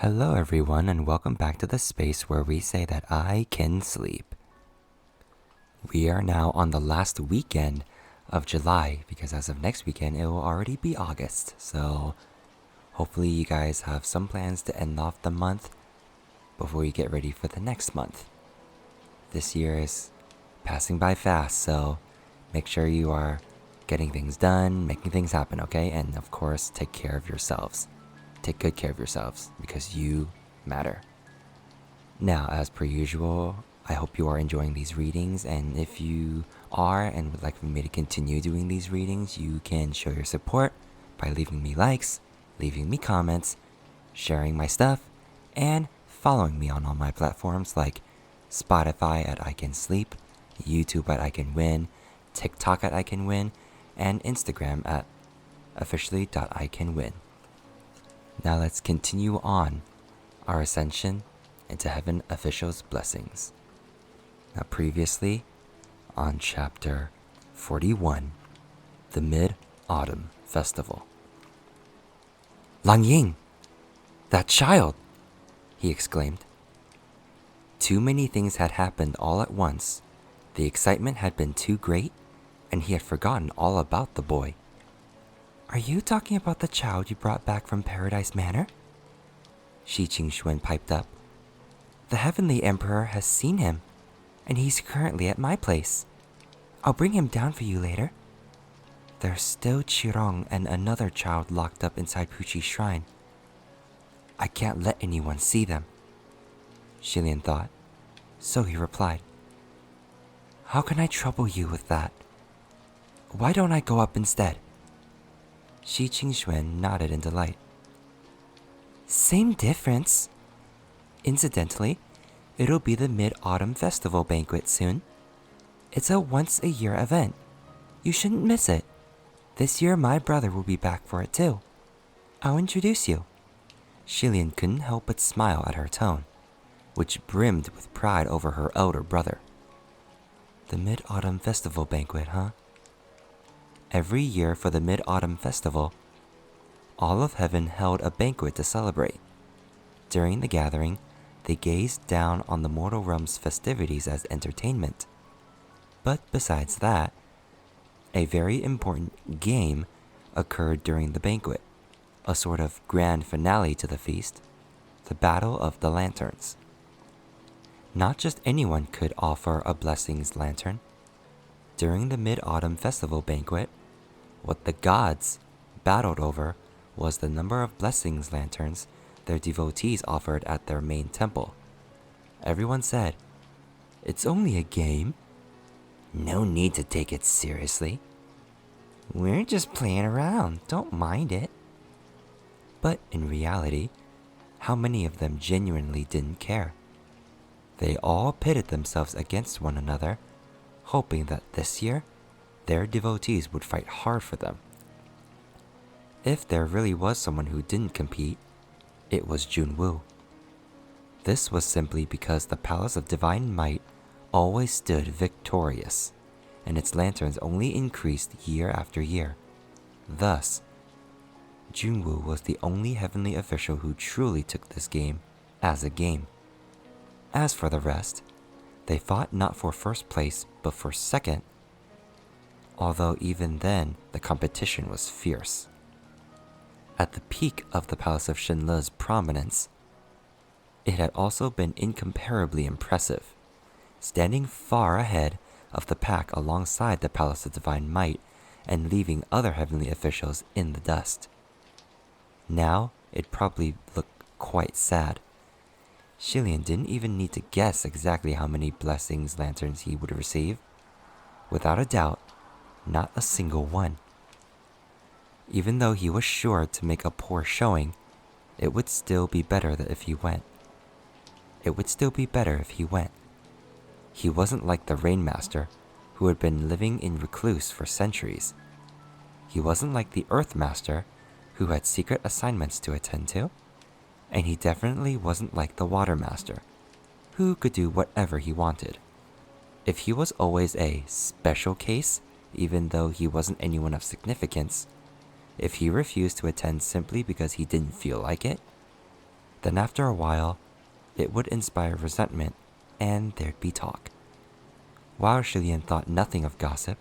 Hello everyone and welcome back to the space where we say that I can sleep. We are now on the last weekend of July because as of next weekend it will already be August. So hopefully you guys have some plans to end off the month before you get ready for the next month. This year is passing by fast, so make sure you are getting things done, making things happen, okay? And of course, take care of yourselves. Take good care of yourselves because you matter. Now, as per usual, I hope you are enjoying these readings, and if you are and would like for me to continue doing these readings, you can show your support by leaving me likes, leaving me comments, sharing my stuff, and following me on all my platforms like Spotify at iKenSleep, YouTube at iKenWin, TikTok at iKenWin, and Instagram at officially.iKenWin. Now let's continue on our ascension into Heaven Official's blessings. Now previously, on chapter 41, the Mid-Autumn Festival. Lang Ying! That child! He exclaimed. Too many things had happened all at once. The excitement had been too great, and he had forgotten all about the boy. Are you talking about the child you brought back from Paradise Manor? Shi Qingxuan piped up. The Heavenly Emperor has seen him, and he's currently at my place. I'll bring him down for you later. There's still Qirong and another child locked up inside Puchi's shrine. I can't let anyone see them, Shilian thought, so he replied. How can I trouble you with that? Why don't I go up instead? Shi Qingxuan nodded in delight. Same difference. Incidentally, it'll be the Mid-Autumn Festival banquet soon. It's a once-a-year event. You shouldn't miss it. This year my brother will be back for it too. I'll introduce you. Shilian couldn't help but smile at her tone, which brimmed with pride over her elder brother. The Mid-Autumn Festival banquet, huh? Every year for the Mid-Autumn Festival, all of heaven held a banquet to celebrate. During the gathering, they gazed down on the mortal realm's festivities as entertainment. But besides that, a very important game occurred during the banquet, a sort of grand finale to the feast, the Battle of the Lanterns. Not just anyone could offer a blessings lantern. During the Mid-Autumn Festival banquet, what the gods battled over was the number of blessings lanterns their devotees offered at their main temple. Everyone said, It's only a game. No need to take it seriously. We're just playing around, don't mind it. But in reality, how many of them genuinely didn't care? They all pitted themselves against one another, hoping that this year, their devotees would fight hard for them. If there really was someone who didn't compete, it was Junwu. This was simply because the Palace of Divine Might always stood victorious, and its lanterns only increased year after year. Thus, Junwu was the only heavenly official who truly took this game as a game. As for the rest, they fought not for first place, but for second, although even then, the competition was fierce. At the peak of the Palace of Shenle's prominence, it had also been incomparably impressive, standing far ahead of the pack alongside the Palace of Divine Might and leaving other heavenly officials in the dust. Now, it probably looked quite sad. Shilian didn't even need to guess exactly how many blessings lanterns he would receive. Without a doubt, not a single one. Even though he was sure to make a poor showing, it would still be better if he went. It would still be better if he went. He wasn't like the Rainmaster, who had been living in recluse for centuries. He wasn't like the Earthmaster, who had secret assignments to attend to. And he definitely wasn't like the Watermaster, who could do whatever he wanted. If he was always a special case, even though he wasn't anyone of significance, if he refused to attend simply because he didn't feel like it, Then after a while, it would inspire resentment and there'd be talk. While Shilian thought nothing of gossip,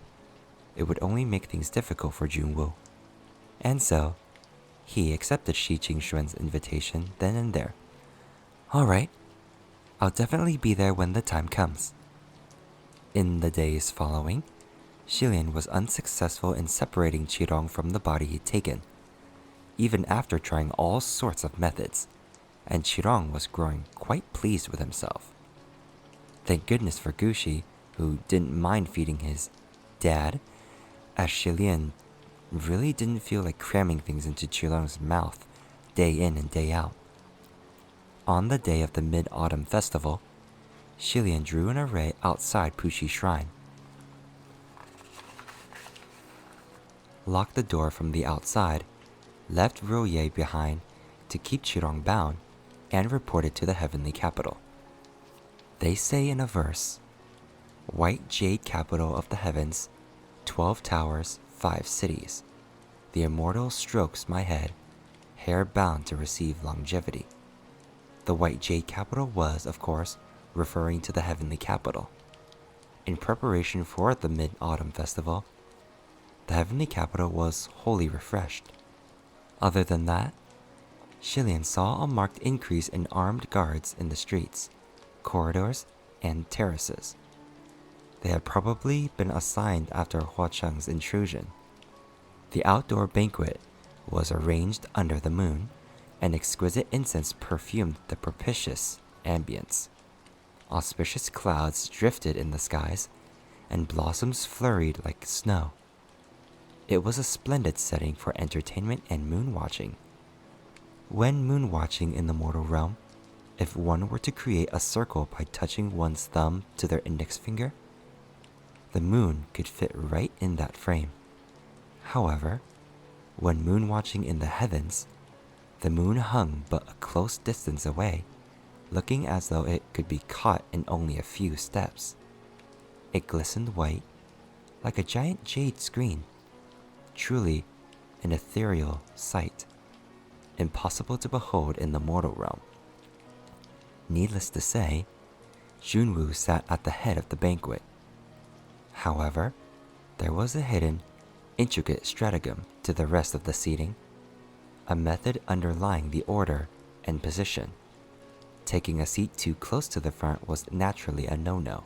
it would only make things difficult for Junwoo. And so, he accepted Shi Qingxuan's invitation then and there. Alright, I'll definitely be there when the time comes. In the days following, Shilian was unsuccessful in separating Qirong from the body he'd taken, even after trying all sorts of methods, and Qirong was growing quite pleased with himself. Thank goodness for Gushi, who didn't mind feeding his dad, as Shilian really didn't feel like cramming things into Qirong's mouth day in and day out. On the day of the Mid-Autumn Festival, Shilian drew an array outside Pushi Shrine, locked the door from the outside, left Roye behind to keep Qirong bound, and reported to the heavenly capital. They say in a verse, "White jade capital of the heavens, 12 towers, 5 cities. The immortal strokes my head, hair bound to receive longevity." The white jade capital was, of course, referring to the heavenly capital. In preparation for the Mid-Autumn Festival, the heavenly capital was wholly refreshed. Other than that, Shilian saw a marked increase in armed guards in the streets, corridors, and terraces. They had probably been assigned after Hua Cheng's intrusion. The outdoor banquet was arranged under the moon, and exquisite incense perfumed the propitious ambience. Auspicious clouds drifted in the skies, and blossoms flurried like snow. It was a splendid setting for entertainment and moon watching. When moon watching in the mortal realm, if one were to create a circle by touching one's thumb to their index finger, the moon could fit right in that frame. However, when moon watching in the heavens, the moon hung but a close distance away, looking as though it could be caught in only a few steps. It glistened white, like a giant jade screen. Truly an ethereal sight, impossible to behold in the mortal realm. Needless to say, Junwoo sat at the head of the banquet. However, there was a hidden, intricate stratagem to the rest of the seating, a method underlying the order and position. Taking a seat too close to the front was naturally a no-no,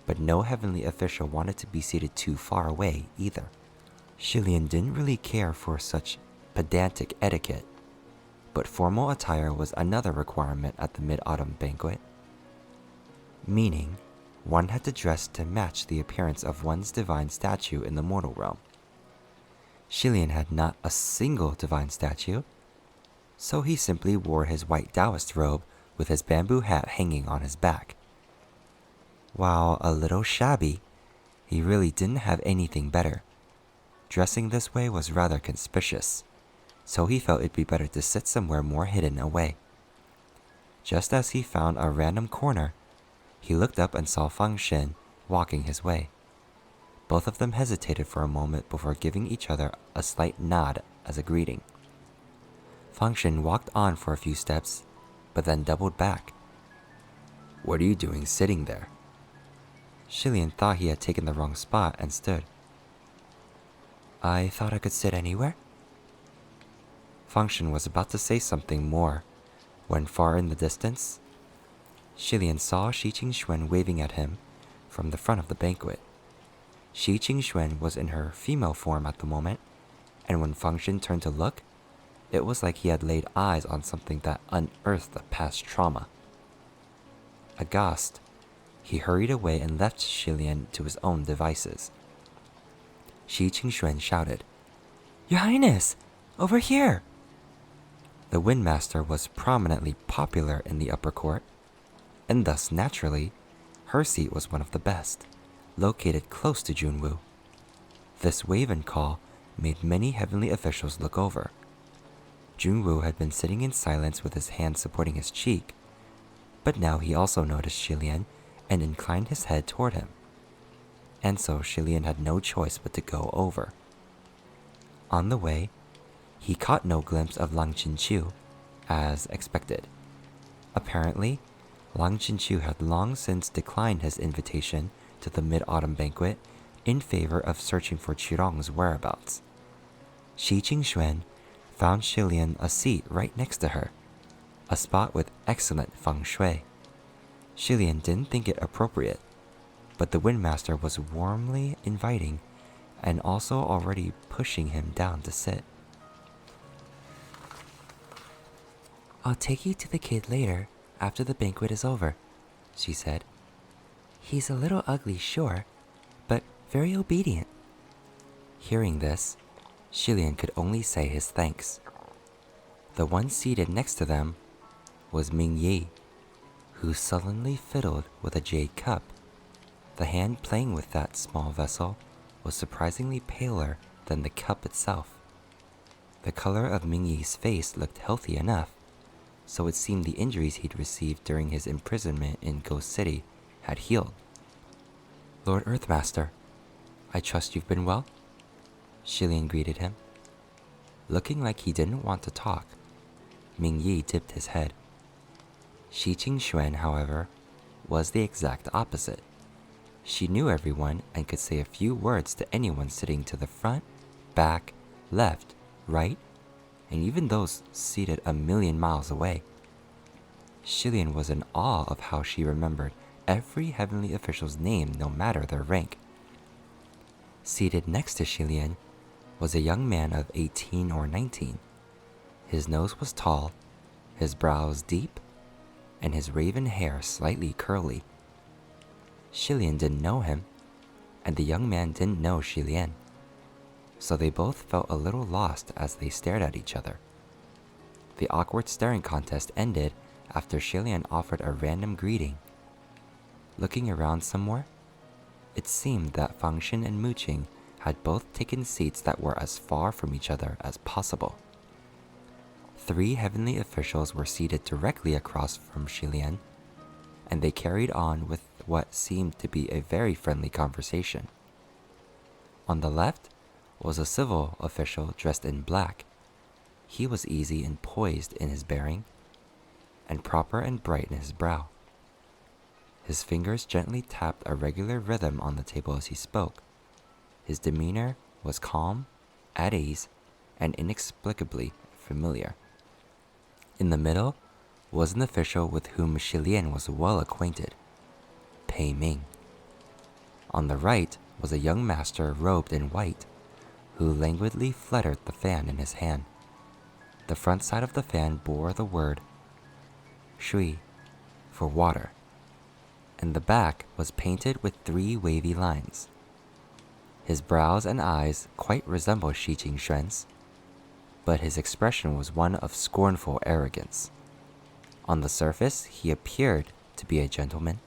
but no heavenly official wanted to be seated too far away either. Shilian didn't really care for such pedantic etiquette, but formal attire was another requirement at the Mid-Autumn banquet, meaning one had to dress to match the appearance of one's divine statue in the mortal realm. Shilian had not a single divine statue, so he simply wore his white Taoist robe with his bamboo hat hanging on his back. While a little shabby, he really didn't have anything better. Dressing this way was rather conspicuous, so he felt it'd be better to sit somewhere more hidden away. Just as he found a random corner, he looked up and saw Fang Shen walking his way. Both of them hesitated for a moment before giving each other a slight nod as a greeting. Fang Shen walked on for a few steps, but then doubled back. "What are you doing sitting there?" Shilian thought he had taken the wrong spot and stood. "I thought I could sit anywhere." Fang Shen was about to say something more, when far in the distance, Shilian saw Shi Qingxuan waving at him from the front of the banquet. Shi Qingxuan was in her female form at the moment, and when Fang Shen turned to look, it was like he had laid eyes on something that unearthed a past trauma. Aghast, he hurried away and left Shilian to his own devices. Shi Qingxuan shouted, "Your Highness, over here!" The Windmaster was prominently popular in the upper court, and thus naturally, her seat was one of the best, located close to Junwoo. This wave and call made many heavenly officials look over. Junwoo had been sitting in silence with his hand supporting his cheek, but now he also noticed Shilian and inclined his head toward him. And so Shilian had no choice but to go over. On the way, he caught no glimpse of Lang Chinqiu, as expected. Apparently, Lang Jinchu had long since declined his invitation to the mid-autumn banquet in favor of searching for Qirong's whereabouts. Shi Jingxuan found Shilian a seat right next to her, a spot with excellent feng shui. Shilian didn't think it appropriate, but the Windmaster was warmly inviting and also already pushing him down to sit. "I'll take you to the kid later, after the banquet is over," she said. "He's a little ugly, sure, but very obedient." Hearing this, Shilian could only say his thanks. The one seated next to them was Ming Yi, who sullenly fiddled with a jade cup. The hand playing with that small vessel was surprisingly paler than the cup itself. The color of Ming Yi's face looked healthy enough, so it seemed the injuries he'd received during his imprisonment in Ghost City had healed. "Lord Earthmaster, I trust you've been well?" Shilian greeted him. Looking like he didn't want to talk, Ming Yi dipped his head. Shi Jingxuan, however, was the exact opposite. She knew everyone and could say a few words to anyone sitting to the front, back, left, right, and even those seated a million miles away. Shilian was in awe of how she remembered every heavenly official's name no matter their rank. Seated next to Shilian was a young man of 18 or 19. His nose was tall, his brows deep, and his raven hair slightly curly. Shilian didn't know him, and the young man didn't know Shilian, so they both felt a little lost as they stared at each other. The awkward staring contest ended after Shilian offered a random greeting. Looking around some more, it seemed that Fangshan and Muqing had both taken seats that were as far from each other as possible. 3 heavenly officials were seated directly across from Shilian, and they carried on with what seemed to be a very friendly conversation. On the left was a civil official dressed in black. He was easy and poised in his bearing, and proper and bright in his brow. His fingers gently tapped a regular rhythm on the table as he spoke. His demeanor was calm, at ease, and inexplicably familiar. In the middle was an official with whom Shilian was well acquainted, Pei Ming. On the right was a young master robed in white, who languidly fluttered the fan in his hand. The front side of the fan bore the word Shui for water, and the back was painted with 3 wavy lines. His brows and eyes quite resembled Shi Jingxuan's, but his expression was one of scornful arrogance. On the surface, he appeared to be a gentleman,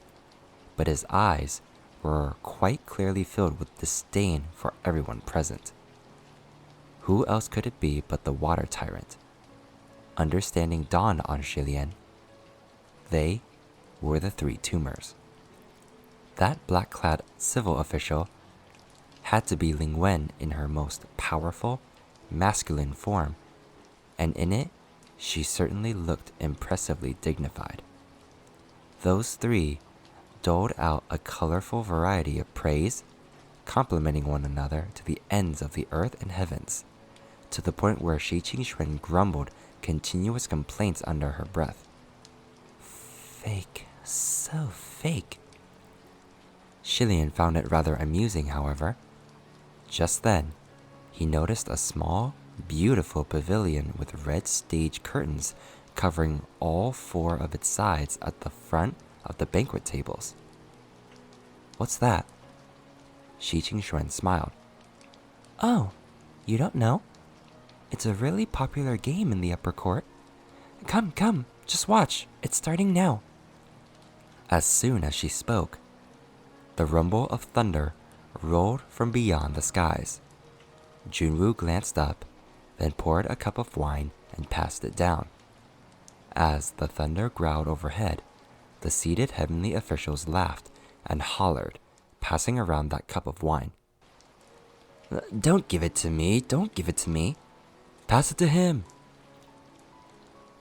but his eyes were quite clearly filled with disdain for everyone present. Who else could it be but the water tyrant? Understanding dawned on Shilian. They were the 3 tumors. That black-clad civil official had to be Ling Wen in her most powerful, masculine form, and in it, she certainly looked impressively dignified. Those 3 doled out a colorful variety of praise, complimenting one another to the ends of the earth and heavens, to the point where Shi Jingxuan grumbled continuous complaints under her breath. Fake, so fake. Shilian found it rather amusing, however. Just then, he noticed a small, beautiful pavilion with red stage curtains covering all 4 of its sides at the front of the banquet tables. "What's that?" Shi Jingxuan smiled. "Oh, you don't know? It's a really popular game in the upper court. Come, come, just watch. It's starting now." As soon as she spoke, the rumble of thunder rolled from beyond the skies. Junwu glanced up, then poured a cup of wine and passed it down. As the thunder growled overhead, the seated heavenly officials laughed and hollered, passing around that cup of wine. "Don't give it to me, don't give it to me. Pass it to him."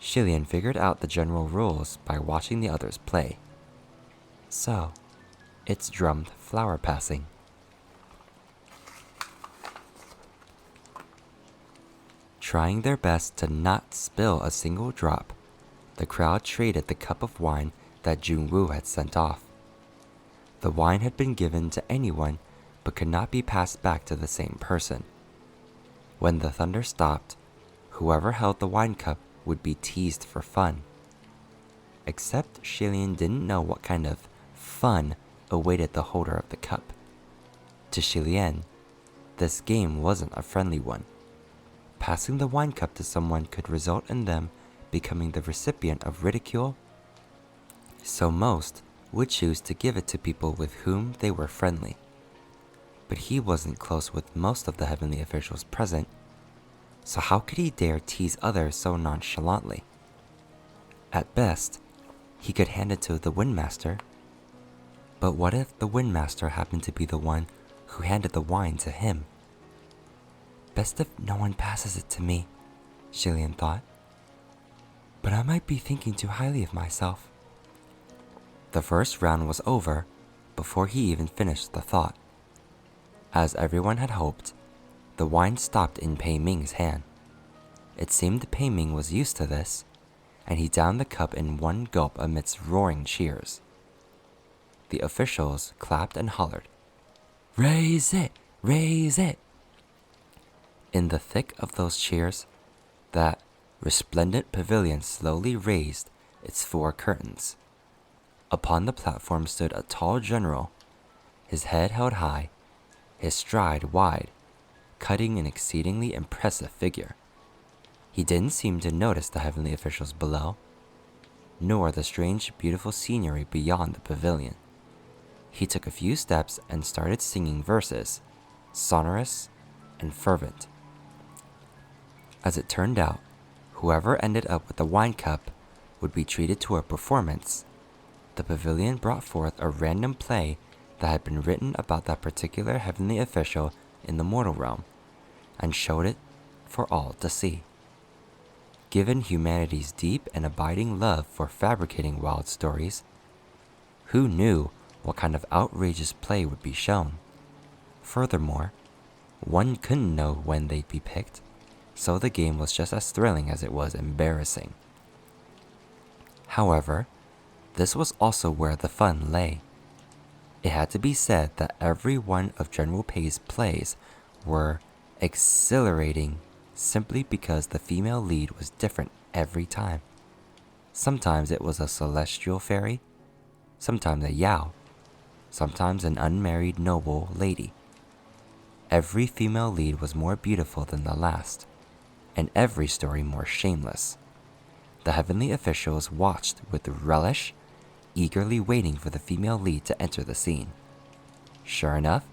Shilian figured out the general rules by watching the others play. So, it's drummed flower passing. Trying their best to not spill a single drop, the crowd traded the cup of wine that Junwoo had sent off. The wine had been given to anyone but could not be passed back to the same person. When the thunder stopped, whoever held the wine cup would be teased for fun. Except Shilian didn't know what kind of fun awaited the holder of the cup. To Shilian, this game wasn't a friendly one. Passing the wine cup to someone could result in them becoming the recipient of ridicule, so most would choose to give it to people with whom they were friendly. But he wasn't close with most of the heavenly officials present, so how could he dare tease others so nonchalantly? At best, he could hand it to the Windmaster. But what if the Windmaster happened to be the one who handed the wine to him? Best if no one passes it to me, Shilian thought. But I might be thinking too highly of myself. The first round was over before he even finished the thought. As everyone had hoped, the wine stopped in Pei Ming's hand. It seemed Pei Ming was used to this, and he downed the cup in one gulp amidst roaring cheers. The officials clapped and hollered, "Raise it! Raise it!" In the thick of those cheers, that resplendent pavilion slowly raised its 4 curtains. Upon the platform stood a tall general, his head held high, his stride wide, cutting an exceedingly impressive figure. He didn't seem to notice the heavenly officials below, nor the strange, beautiful scenery beyond the pavilion. He took a few steps and started singing verses, sonorous and fervent. As it turned out, whoever ended up with the wine cup would be treated to a performance. The pavilion brought forth a random play that had been written about that particular heavenly official in the mortal realm, and showed it for all to see. Given humanity's deep and abiding love for fabricating wild stories, who knew what kind of outrageous play would be shown? Furthermore, one couldn't know when they'd be picked, so the game was just as thrilling as it was embarrassing. However, this was also where the fun lay. It had to be said that every one of General Pei's plays were exhilarating simply because the female lead was different every time. Sometimes it was a celestial fairy, sometimes a Yao, sometimes an unmarried noble lady. Every female lead was more beautiful than the last, and every story more shameless. The heavenly officials watched with relish, eagerly waiting for the female lead to enter the scene. Sure enough,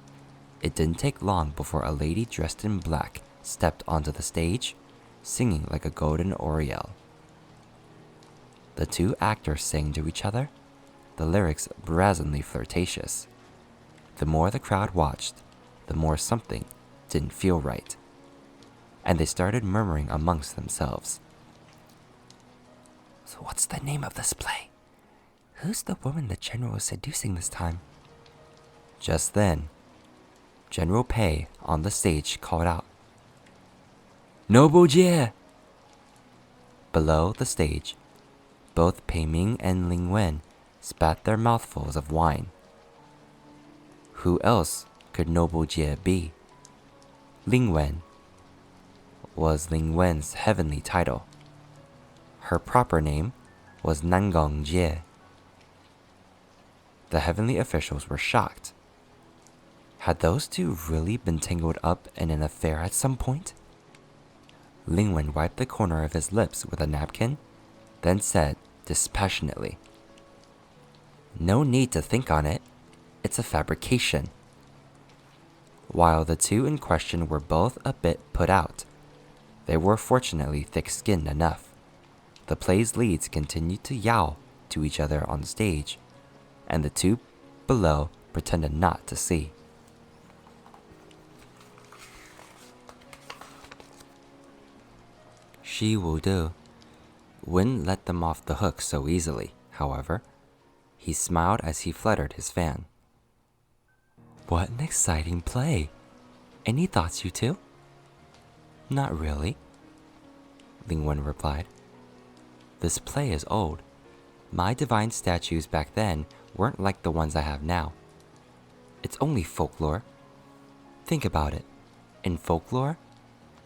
it didn't take long before a lady dressed in black stepped onto the stage, singing like a golden oriole. The 2 actors sang to each other, the lyrics brazenly flirtatious. The more the crowd watched, the more something didn't feel right, and they started murmuring amongst themselves. So what's the name of this play? Who's the woman the general is seducing this time? Just then, General Pei on the stage called out, "Noble Jie!" Below the stage, both Pei Ming and Ling Wen spat their mouthfuls of wine. Who else could Noble Jie be? Ling Wen was Ling Wen's heavenly title. Her proper name was Nangong Jie. The heavenly officials were shocked. Had those 2 really been tangled up in an affair at some point? Ling Wen wiped the corner of his lips with a napkin, then said dispassionately, "No need to think on it. It's a fabrication." While the 2 in question were both a bit put out, they were fortunately thick-skinned enough. The play's leads continued to yowl to each other on stage, and the 2 below pretended not to see. "She will do. wouldn't let them off the hook so easily, however. He smiled as he fluttered his fan. What an exciting play! Any thoughts, you two? Not really, Ling Wen replied. This play is old. My divine statues back then weren't like the ones I have now. It's only folklore. Think about it. In folklore,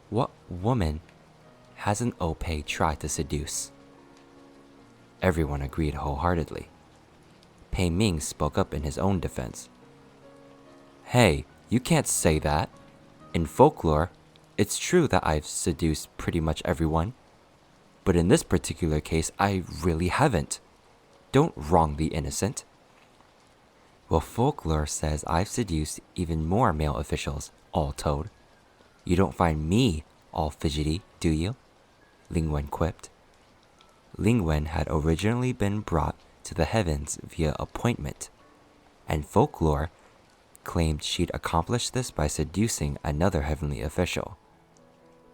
what woman hasn't Opei tried to seduce? Everyone agreed wholeheartedly. Pei Ming spoke up in his own defense. Hey, you can't say that. In folklore, it's true that I've seduced pretty much everyone. But in this particular case, I really haven't. Don't wrong the innocent. Well, folklore says I've seduced even more male officials, all told. You don't find me all fidgety, do you? Ling Wen quipped. Ling Wen had originally been brought to the heavens via appointment, and folklore claimed she'd accomplished this by seducing another heavenly official.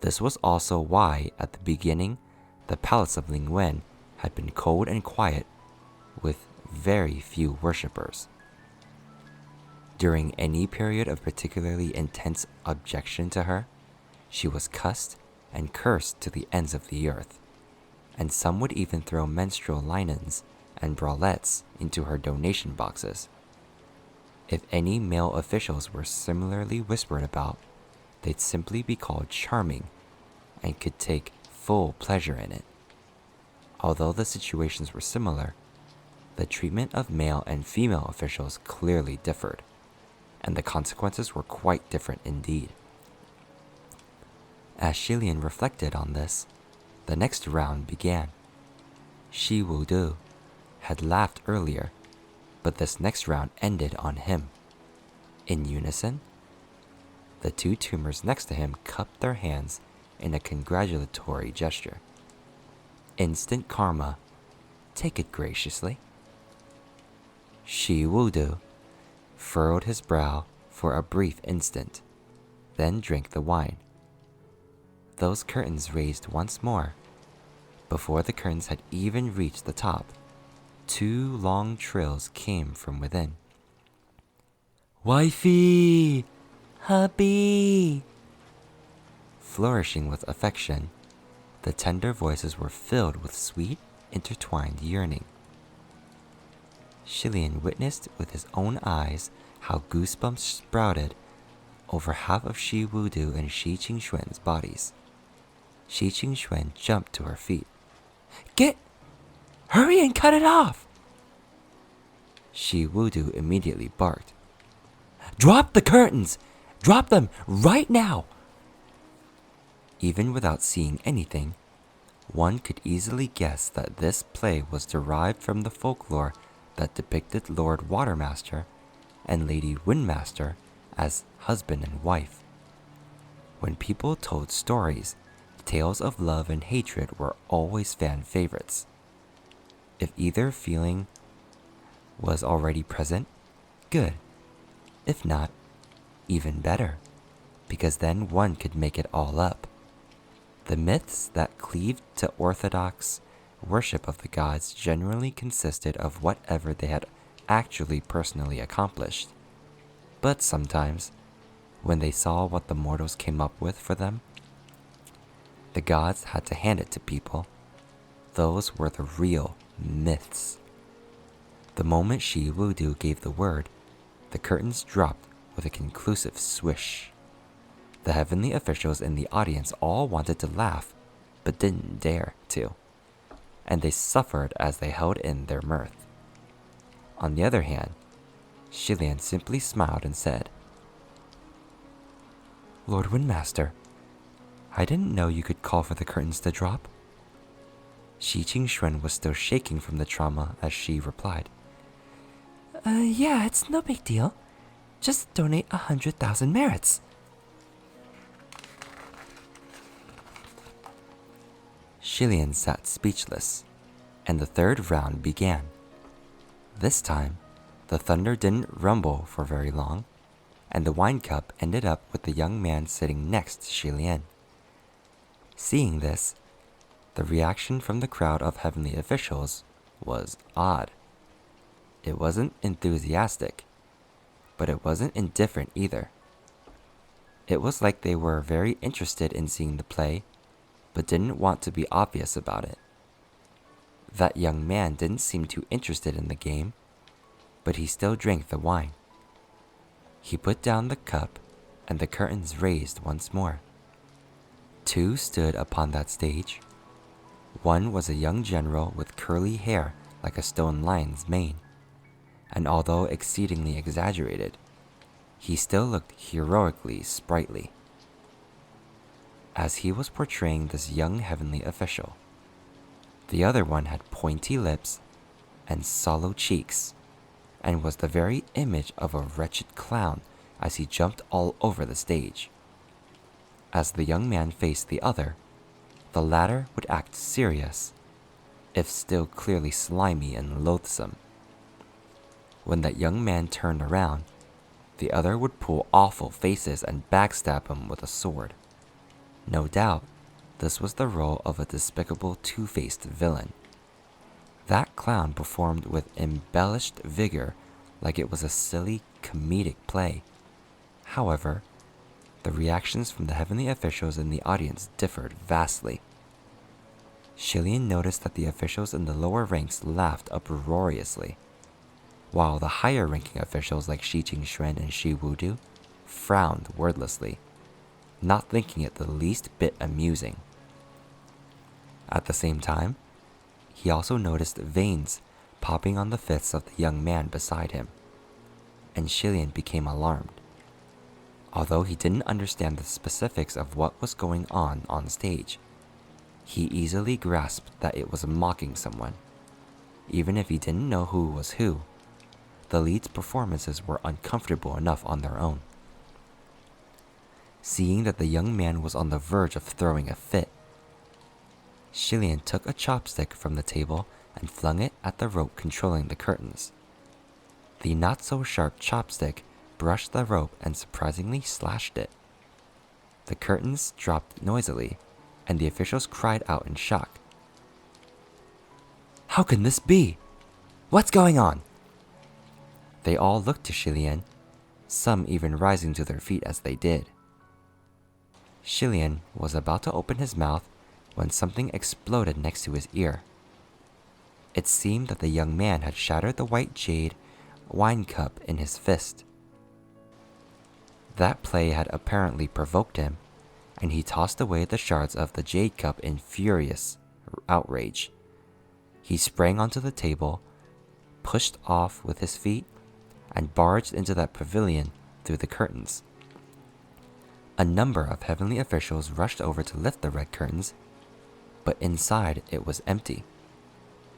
This was also why, at the beginning, the palace of Ling Wen had been cold and quiet, with very few worshippers. During any period of particularly intense objection to her, she was cussed and cursed to the ends of the earth, and some would even throw menstrual linens and bralettes into her donation boxes. If any male officials were similarly whispered about, they'd simply be called charming and could take full pleasure in it. Although the situations were similar, the treatment of male and female officials clearly differed, and the consequences were quite different indeed. As Shilian reflected on this, the next round began. Shi Wudu had laughed earlier, but this next round ended on him. In unison, the two tumors next to him cupped their hands in a congratulatory gesture. Instant karma. Take it graciously. Shi Wudu furrowed his brow for a brief instant, then drank the wine. Those curtains raised once more. Before the curtains had even reached the top, two long trills came from within. Wifey! Hubby! Flourishing with affection, the tender voices were filled with sweet, intertwined yearning. Shilian witnessed with his own eyes how goosebumps sprouted over half of Shi Wudu and Shi Qingxuan's bodies. Shi Qingxuan jumped to her feet. Hurry and cut it off! Shi Wudu immediately barked. Drop the curtains! Drop them right now! Even without seeing anything, one could easily guess that this play was derived from the folklore that depicted Lord Watermaster and Lady Windmaster as husband and wife. When people told stories, tales of love and hatred were always fan favorites. If either feeling was already present, good. If not, even better, because then one could make it all up. The myths that cleaved to orthodox worship of the gods generally consisted of whatever they had actually personally accomplished. But sometimes, when they saw what the mortals came up with for them, the gods had to hand it to people. Those were the real myths. The moment Shi Wudu gave the word, the curtains dropped with a conclusive swish. The heavenly officials in the audience all wanted to laugh, but didn't dare to, and they suffered as they held in their mirth. On the other hand, Shilian simply smiled and said, Lord Windmaster, I didn't know you could call for the curtains to drop. Shi Qingxuan was still shaking from the trauma as she replied, Yeah, it's no big deal. Just donate 100,000 merits. Shilian sat speechless, and the third round began. This time, the thunder didn't rumble for very long, and the wine cup ended up with the young man sitting next to Shilian. Seeing this, The reaction from the crowd of heavenly officials was odd. It wasn't enthusiastic, but it wasn't indifferent either. It was like they were very interested in seeing the play, but didn't want to be obvious about it. That young man didn't seem too interested in the game, but he still drank the wine. He put down the cup, and the curtains raised once more. Two stood upon that stage. One was a young general with curly hair like a stone lion's mane, and although exceedingly exaggerated, he still looked heroically sprightly. As he was portraying this young heavenly official, the other one had pointy lips and sallow cheeks, and was the very image of a wretched clown as he jumped all over the stage. As the young man faced the other, the latter would act serious, if still clearly slimy and loathsome. When that young man turned around, the other would pull awful faces and backstab him with a sword. No doubt, this was the role of a despicable two-faced villain. That clown performed with embellished vigor like it was a silly comedic play. However, the reactions from the heavenly officials in the audience differed vastly. Shilian noticed that the officials in the lower ranks laughed uproariously, while the higher-ranking officials like Shi Qingxuan and Shi Wudu frowned wordlessly, not thinking it the least bit amusing. At the same time, he also noticed veins popping on the fists of the young man beside him, and Shilian became alarmed. Although he didn't understand the specifics of what was going on stage, he easily grasped that it was mocking someone. Even if he didn't know who was who, the lead's performances were uncomfortable enough on their own. Seeing that the young man was on the verge of throwing a fit, Shilian took a chopstick from the table and flung it at the rope controlling the curtains. The not-so-sharp chopstick brushed the rope and surprisingly slashed it. The curtains dropped noisily, and the officials cried out in shock. "How can this be? What's going on?" They all looked to Shilian, some even rising to their feet as they did. Shilian was about to open his mouth when something exploded next to his ear. It seemed that the young man had shattered the white jade wine cup in his fist. That play had apparently provoked him, and he tossed away the shards of the jade cup in furious outrage. He sprang onto the table, pushed off with his feet, and barged into that pavilion through the curtains. A number of heavenly officials rushed over to lift the red curtains, but inside it was empty.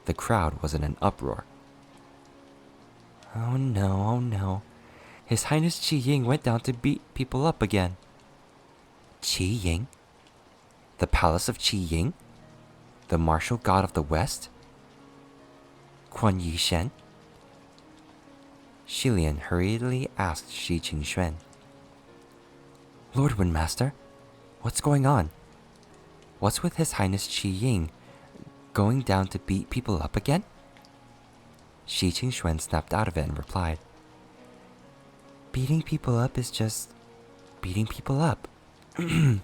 The crowd was in an uproar. "Oh no, oh no. His Highness Qi Ying went down to beat people up again." Qi Ying? The palace of Qi Ying? The martial god of the West? Quan Yishen? Shilian hurriedly asked Shi Qingxuan. "Lord Windmaster, what's going on? What's with His Highness Qi Ying going down to beat people up again?" Shi Qingxuan snapped out of it and replied, "Beating people up is just beating people up. You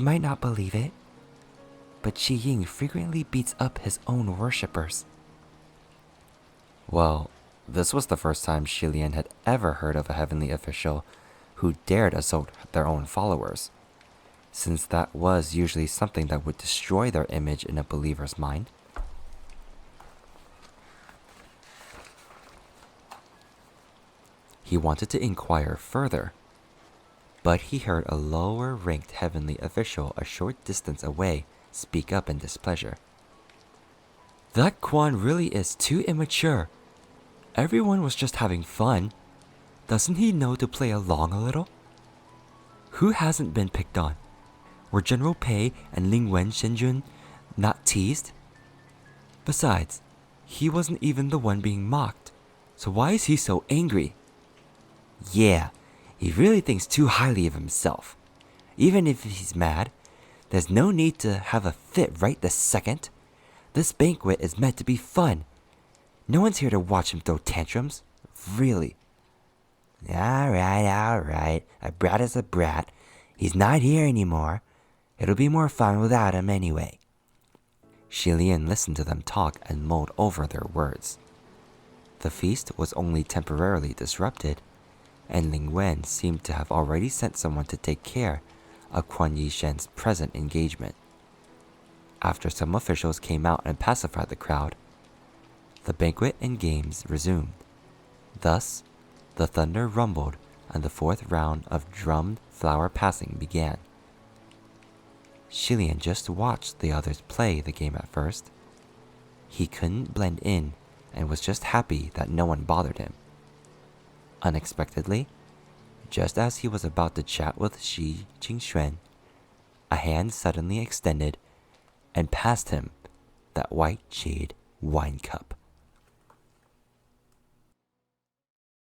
might not believe it, but Qi Ying frequently beats up his own worshippers." Well, this was the first time Shilian had ever heard of a heavenly official who dared assault their own followers, since that was usually something that would destroy their image in a believer's mind. He wanted to inquire further, but he heard a lower-ranked heavenly official a short distance away speak up in displeasure. "That Quan really is too immature. Everyone was just having fun. Doesn't he know to play along a little? Who hasn't been picked on? Were General Pei and Ling Wen Shenjun not teased? Besides, he wasn't even the one being mocked, so why is he so angry? Yeah, he really thinks too highly of himself. Even if he's mad, There's no need to have a fit right this second. This banquet is meant to be fun. No one's here to watch him throw tantrums. Really. Alright. A brat is a brat. He's not here anymore. It'll be more fun without him anyway. Shilian listened to them talk and mulled over their words. The feast was only temporarily disrupted, and Ling Wen seemed to have already sent someone to take care of Kuan Yishen's present engagement. After some officials came out and pacified the crowd, the banquet and games resumed. Thus, the thunder rumbled and the fourth round of drummed flower passing began. Shilian just watched the others play the game at first. He couldn't blend in and was just happy that no one bothered him. Unexpectedly, just as he was about to chat with Shi Qingxuan, a hand suddenly extended and passed him that white jade wine cup.